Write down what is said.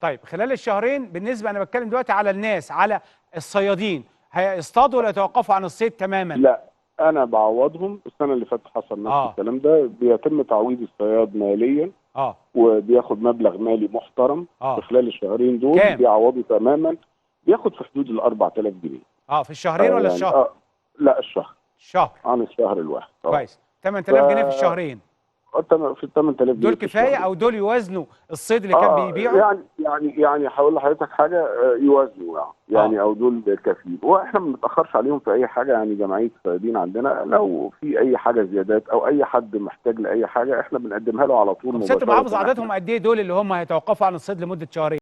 طيب خلال الشهرين بالنسبه، انا بتكلم دلوقتي على الناس، على الصيادين، هيصطادوا ولا يتوقفوا عن الصيد تماما؟ لا، انا بعوضهم. السنه اللي فاتت حصل نفس الكلام ده، بيتم تعويض الصياد ماليا، وبياخد مبلغ مالي محترم في خلال الشهرين دول. كام؟ بيعوضه تماما، بياخد في حدود ال 4000 جنيه. في الشهرين ولا يعني الشهر؟ لا، الشهر. الشهر عن الشهر الواحد. كويس. 8000 جنيه في الشهرين في ال 8000 جنيه دول كفايه او دول يوازنوا الصيد اللي كان بيبيعه؟ يعني هقول لحضرتك حاجه، يوازنوا يعني او دول كافيين، واحنا ما بنتاخرش عليهم في اي حاجه. يعني جمعيه الصيادين عندنا لو في اي حاجه زيادات او اي حد محتاج لاي حاجه احنا بنقدمها له على طول طب مباشره. ست محافظ، عددهم قد ايه دول اللي هم هيتوقفوا عن الصيد لمده شهرين؟